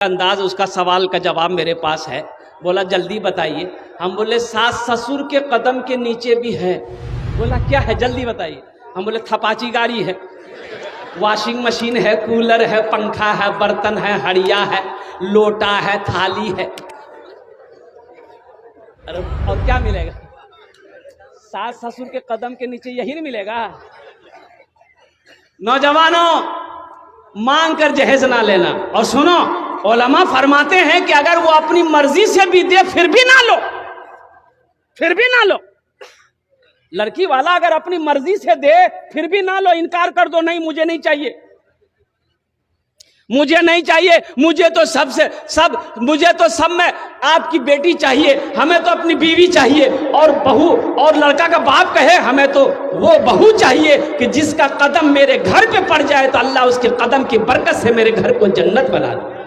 अंदाज उसका सवाल का जवाब मेरे पास है। बोला जल्दी बताइए। हम बोले सास ससुर के कदम के नीचे भी है। बोला क्या है जल्दी बताइए। हम बोले थपाची गाड़ी है, वॉशिंग मशीन है, कूलर है, पंखा है, बर्तन है, हड़िया है, लोटा है, थाली है। अरे और क्या मिलेगा? सास ससुर के कदम के नीचे यही नहीं मिलेगा? नौजवानों, मांग कर जहेज ना लेना। और सुनो, उलमा फरमाते हैं कि अगर वो अपनी मर्जी से भी दे फिर भी ना लो, फिर भी ना लो। लड़की वाला अगर अपनी मर्जी से दे फिर भी ना लो, इनकार कर दो, नहीं मुझे नहीं चाहिए, मुझे नहीं चाहिए, मुझे तो सब में आपकी बेटी चाहिए, हमें तो अपनी बीवी चाहिए। और बहू, और लड़का का बाप कहे हमें तो वो बहू चाहिए कि जिसका कदम मेरे घर पे पड़ जाए तो अल्लाह उसके कदम की बरकत से मेरे घर को जन्नत बना दे।